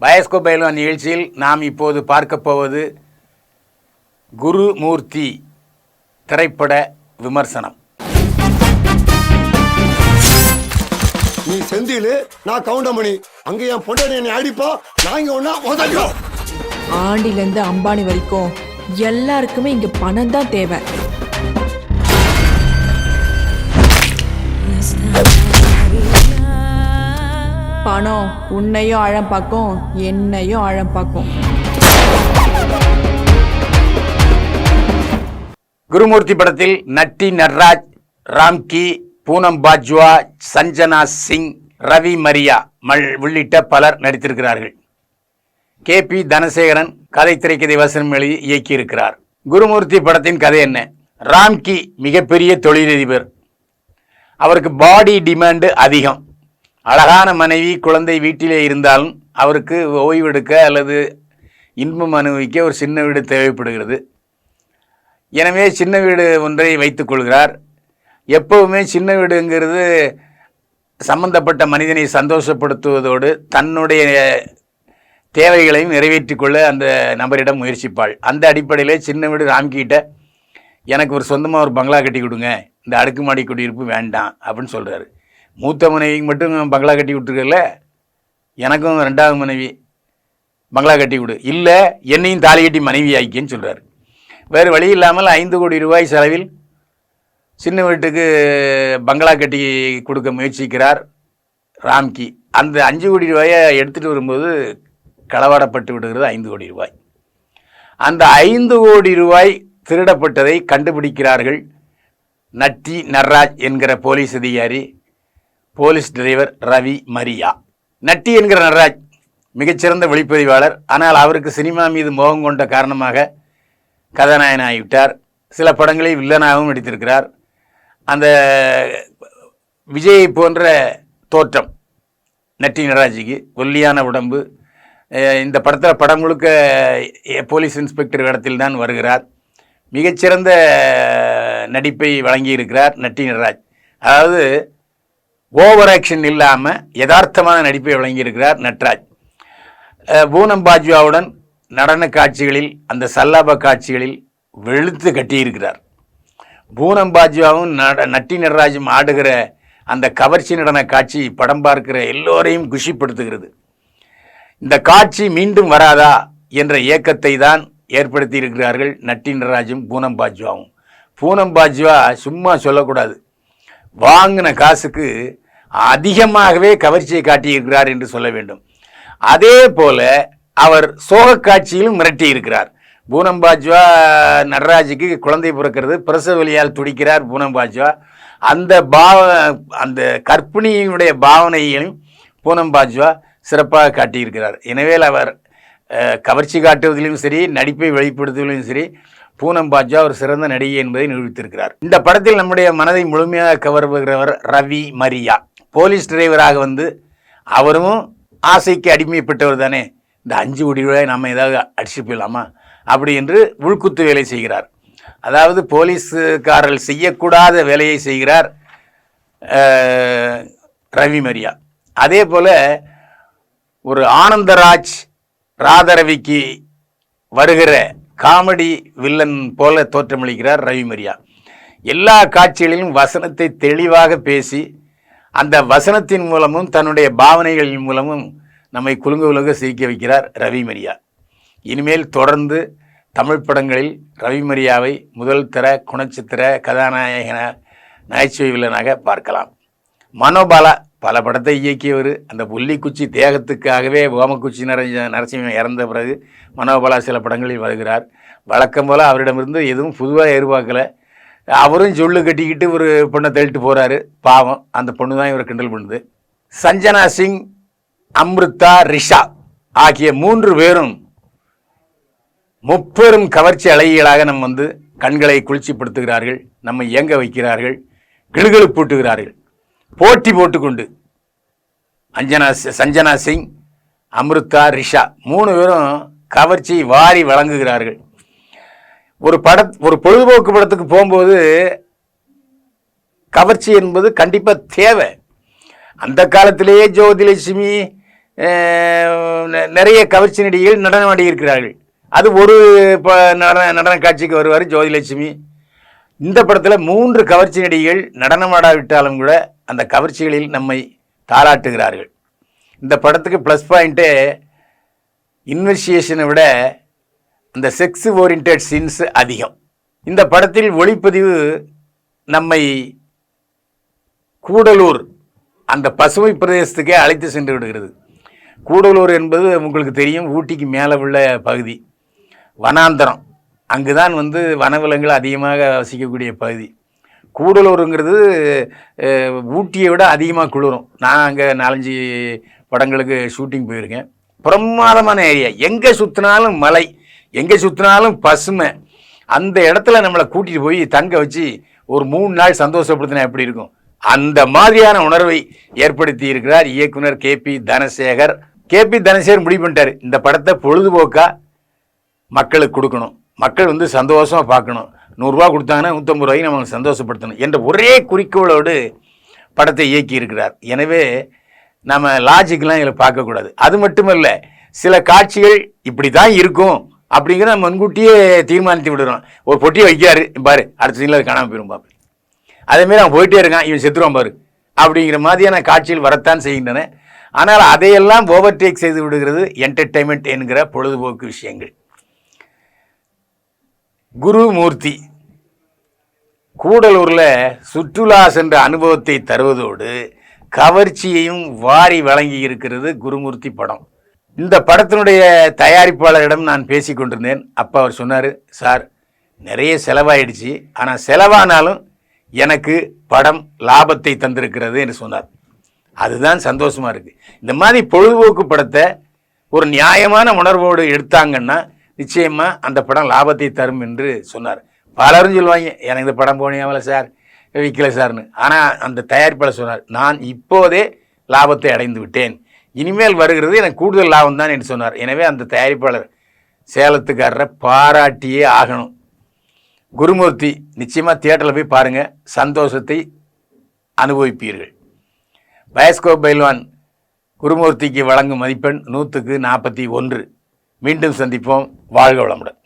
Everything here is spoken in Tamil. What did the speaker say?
பயோஸ்கோப் பயில்வான் நிகழ்ச்சியில் நாம் இப்போது பார்க்க போவது குருமூர்த்தி திரைப்பட விமர்சனம். நீ செந்தில், நான் கவுண்டமணி. அங்க என் பொண்டாட்டி என்னை அடிப்பா, நாங்க ஒண்ணா முதல்ல. ஆண்டில இருந்து அம்பானி வரைக்கும் எல்லாருக்குமே இங்க பணம் தான் தேவை. பணம் உன்னையும் ஆழம் பார்க்கும், என்னையும் ஆழம் பார்க்கும். குருமூர்த்தி படத்தில் நட்டி நட்ராஜ், ராம்கி, பூனம் பாஜ்வா, சஞ்சனா சிங், ரவி மரியா உள்ளிட்ட பலர் நடித்திருக்கிறார்கள். KP தனசேகரன் கதை திரைக்கதை வசனம் எழுதி இயக்கியிருக்கிறார். குருமூர்த்தி படத்தின் கதை என்ன? ராம்கி மிகப்பெரிய தொழிலதிபர். அவருக்கு பாடி டிமாண்டு அதிகம். அழகான மனைவி, குழந்தை வீட்டிலே இருந்தாலும் அவருக்கு ஓய்வெடுக்க அல்லது இன்பம் அனுபவிக்க ஒரு சின்ன வீடு தேவைப்படுகிறது. எனவே சின்ன வீடு ஒன்றை வைத்துக் கொள்கிறார். எப்போவுமே சின்ன வீடுங்கிறது சம்பந்தப்பட்ட மனிதனை சந்தோஷப்படுத்துவதோடு தன்னுடைய தேவைகளையும் நிறைவேற்றிக் கொள்ள அந்த நபரிடம் முயற்சிப்பாள். அந்த அடிப்படையில் சின்ன வீடு ராம்கிட்ட எனக்கு ஒரு சொந்தமாக ஒரு பங்களா கட்டி கொடுங்க, இந்த அடுக்குமாடி குடியிருப்பு வேண்டாம் அப்படின்னு சொல்கிறாரு. மூத்த மனைவிக்கு மட்டும் பங்களா கட்டி விட்டுருக்கல, எனக்கும் 2வது மனைவி பங்களா கட்டி கொடு, இல்லை என்னையும் தாலி கட்டி மனைவி ஆக்கின்னு சொல்கிறார். வேறு வழி இல்லாமல் 5 கோடி ரூபாய் செலவில் சின்ன வீட்டுக்கு பங்களா கட்டி கொடுக்க முயற்சிக்கிறார் ராம்கி. அந்த 5 கோடி ரூபாயை எடுத்துகிட்டு வரும்போது களவாடப்பட்டு விடுகிறது 5 கோடி ரூபாய். அந்த 5 கோடி ரூபாய் திருடப்பட்டதை கண்டுபிடிக்கிறார்கள் நட்டி நட்ராஜ் என்கிற போலீஸ் அதிகாரி, போலீஸ் டிரைவர் ரவி மரியா. நட்டி என்கிற நட்ராஜ் மிகச்சிறந்த ஒளிப்பதிவாளர். ஆனால் அவருக்கு சினிமா மீது மோகம் கொண்ட காரணமாக கதாநாயகன் ஆகிவிட்டார். சில படங்களில் வில்லனாகவும் நடித்திருக்கிறார். அந்த விஜயை போன்ற தோற்றம் நட்டி நட்ராஜுக்கு, ஒல்லியான உடம்பு. இந்த படத்தில் படம் முழுக்க போலீஸ் இன்ஸ்பெக்டர் இடத்தில் தான் வருகிறார். மிகச்சிறந்த நடிப்பை வழங்கியிருக்கிறார் நட்டி நட்ராஜ். அதாவது ஓவர் ஆக்ஷன் இல்லாமல் யதார்த்தமான நடிப்பை வழங்கியிருக்கிறார் நட்ராஜ். பூனம் பாஜ்வாவுடன் நடன காட்சிகளில், அந்த சல்லாப காட்சிகளில் வெளுத்து கட்டியிருக்கிறார். பூனம் பாஜ்வாவும் நட்டி நட்ராஜும் ஆடுகிற அந்த கவர்ச்சி நடன காட்சி படம் பார்க்கிற எல்லோரையும் குஷிப்படுத்துகிறது. இந்த காட்சி மீண்டும் வராதா என்ற ஏக்கத்தை தான் ஏற்படுத்தி இருக்கிறார்கள் நட்டி நட்ராஜும் பூனம் பாஜ்வாவும். பூனம் பாஜ்வா சும்மா சொல்லக்கூடாது, வாங்கின காசுக்கு அதிகமாகவே கவர்ச்சியை காட்டியிருக்கிறார் என்று சொல்ல வேண்டும். அதே போல அவர் சோக காட்சியிலும் மிரட்டி இருக்கிறார். பூனம் பாஜ்வா நட்ராஜுக்கு குழந்தை பிறக்கிறது, பிரசவ வலியால் துடிக்கிறார் பூனம் பாஜ்வா. அந்த கற்பிணியினுடைய பாவனையையும் பூனம் பாஜ்வா சிறப்பாக காட்டியிருக்கிறார். எனவே அவர் கவர்ச்சி காட்டுவதிலும் சரி, நடிப்பை வெளிப்படுத்துவதிலும் சரி, பூனம் பாஜ்வா ஒரு சிறந்த நடிகை என்பதை நிரூபித்திருக்கிறார். இந்த படத்தில் நம்முடைய மனதை முழுமையாக கவர்கிறவர் ரவி மரியா. போலீஸ் டிரைவராக வந்து அவரும் ஆசைக்கு அடிமைப்பட்டவர் தானே, இந்த 5 கோடி ரூபாய் நம்ம ஏதாவது அடிச்சு போயிடலாமா அப்படி என்று உள்குத்து வேலை செய்கிறார். அதாவது போலீஸுக்காரர்கள் செய்யக்கூடாத வேலையை செய்கிறார் ரவி மரியா. அதே போல் ஒரு ஆனந்தராஜ், ராதாரவிக்கு வருகிற காமெடி வில்லன் போல தோற்றமளிக்கிறார் ரவி மரியா. எல்லா காட்சிகளிலும் வசனத்தை தெளிவாக பேசி அந்த வசனத்தின் மூலமும் தன்னுடைய பாவனைகளின் மூலமும் நம்மை குலுங்க உலக சிரிக்க வைக்கிறார் ரவி மரியா. இனிமேல் தொடர்ந்து தமிழ் படங்களில் ரவி மரியாவை முதல் தர குணச்சித்திர கதாநாயகன நகைச்சுவை வில்லனாக பார்க்கலாம். மனோபாலா பல படத்தை இயக்கியவர். அந்த புள்ளிக்குச்சி தேகத்துக்காகவே ஓமக்குச்சி நரசிம்மன் இறந்த பிறகு மனோபாலா சில படங்களில் வருகிறார். வழக்கம் போல் அவரிடமிருந்து எதுவும் புதுவாக எதிர்பார்க்கலை. அவரும் சொல்லு கட்டிக்கிட்டு ஒரு பொண்ணை தள்ளிட்டு போகிறாரு. பாவம், அந்த பொண்ணு தான் இவரை கிண்டல் பண்ணுது. சஞ்சனா சிங், அம்ருதா, ரிஷா ஆகிய 3 பேரும் முப்பெரும் கவர்ச்சி அழகிகளாக நம்ம வந்து கண்களை குளிர்ச்சிப்படுத்துகிறார்கள், நம்ம இயங்க வைக்கிறார்கள், கிளுகிழுப்பூட்டுகிறார்கள். போட்டி போட்டுக்கொண்டு சஞ்சனா சிங், அம்ருதா, ரிஷா 3 பேரும் கவர்ச்சி வாரி வழங்குகிறார்கள். ஒரு பொழுதுபோக்கு படத்துக்கு போகும்போது கவர்ச்சி என்பது கண்டிப்பாக தேவை. அந்த காலத்திலேயே ஜோதிலட்சுமி, நிறைய கவர்ச்சி நடிகைகள் நடனமாடி இருக்கிறார்கள். அது ஒரு நடன காட்சிக்கு வருவார் ஜோதிலட்சுமி. இந்த படத்தில் 3 கவர்ச்சி நடிகைகள் நடனமாடாவிட்டாலும் கூட அந்த கவர்ச்சிகளில் நம்மை தாளாட்டுகிறார்கள். இந்த படத்துக்கு ப்ளஸ் பாயிண்ட்டு இன்வெஸ்டிகேஷனை விட அந்த செக்ஸ் ஓரியன்ட் சீன்ஸ் அதிகம். இந்த படத்தில் ஒளிப்பதிவு நம்மை கூடலூர் அந்த பசுமை பிரதேசத்துக்கே அழைத்து சென்று விடுகிறது. கூடலூர் என்பது உங்களுக்கு தெரியும், ஊட்டிக்கு மேலே உள்ள பகுதி, வனாந்தரம். அங்கு தான் வனவிலங்குகள் அதிகமாக வசிக்கக்கூடிய பகுதி. கூடலூருங்கிறது ஊட்டியை விட அதிகமாக குளிரும். நான் அங்கே 4-5 படங்களுக்கு ஷூட்டிங் போயிருக்கேன். பிரமாதமான ஏரியா, எங்கே சுற்றினாலும் மலை, எங்கே சுற்றினாலும் பசுமை. அந்த இடத்துல நம்மளை கூட்டிகிட்டு போய் தங்க வச்சு ஒரு 3 நாள் சந்தோஷப்படுத்தினா எப்படி இருக்கும், அந்த மாதிரியான உணர்வை ஏற்படுத்தி இருக்கிறார் இயக்குனர் கேபி தனசேகர். கேபி தனசேகர் முடிவு பண்ணிட்டார், இந்த படத்தை பொழுதுபோக்கா மக்களுக்கு கொடுக்கணும், மக்கள் சந்தோஷமாக பார்க்கணும். 100 ரூபா கொடுத்தாங்கன்னா 150 ரூபாய்க்கு நம்ம சந்தோஷப்படுத்தணும் என்ற ஒரே குறிக்கோளோடு படத்தை இயக்கி இருக்கிறார். எனவே நம்ம லாஜிக்லாம் இதில் பார்க்கக்கூடாது. அது மட்டுமல்ல, சில காட்சிகள் இப்படி தான் இருக்கும் அப்படிங்கிற நம்ம முன்கூட்டியே தீர்மானித்து விடுறோம். ஒரு பொட்டியை வைக்காரு பாரு, அடுத்த சீனில் அது காணாமல் போயிடும் பாரு, அதேமாரி அவன் போயிட்டே இருக்கான், இவன் செத்துருவான் பாரு அப்படிங்கிற மாதிரியான காட்சிகள் வரத்தான் செய்கின்றன. ஆனால் அதையெல்லாம் ஓவர்டேக் செய்து விடுகிறது என்டர்டெயின்மெண்ட் என்கிற பொழுதுபோக்கு விஷயங்கள். குருமூர்த்தி கூடலூரில் சுற்றுலா சென்ற அனுபவத்தை தருவதோடு கவர்ச்சியையும் வாரி வழங்கி இருக்கிறது குருமூர்த்தி படம். இந்த படத்தினுடைய தயாரிப்பாளரிடம் நான் பேசி கொண்டிருந்தேன். அப்போ அவர் சொன்னார், சார் நிறைய செலவாயிடுச்சு, ஆனால் செலவானாலும் எனக்கு படம் லாபத்தை தந்திருக்கிறது என்று சொன்னார். அதுதான் சந்தோஷமாக இருக்குது. இந்த மாதிரி பொழுதுபோக்கு படத்தை ஒரு நியாயமான உணர்வோடு எடுத்தாங்கன்னா நிச்சயமாக அந்த படம் லாபத்தை தரும் என்று சொன்னார். பலரும் சொல்லுவாங்க, எனக்கு இந்த படம் போனியாமல சார், விற்கல சார்னு. ஆனால் அந்த தயாரிப்பாளர் சொன்னார், நான் இப்போதே லாபத்தை அடைந்து விட்டேன், இனிமேல் வருகிறது எனக்கு கூடுதல் லாபம் தான் என்று சொன்னார். எனவே அந்த தயாரிப்பாளர் சேலத்துக்காரரை பாராட்டியே ஆகணும். குருமூர்த்தி நிச்சயமாக தியேட்டரில் போய் பாருங்கள், சந்தோஷத்தை அனுபவிப்பீர்கள். பயோஸ்கோப் பைல்வான் குருமூர்த்திக்கு வழங்கும் மதிப்பெண் 100க்கு 41. மீண்டும் சந்திப்போம். வாழ்க வளமுடன்.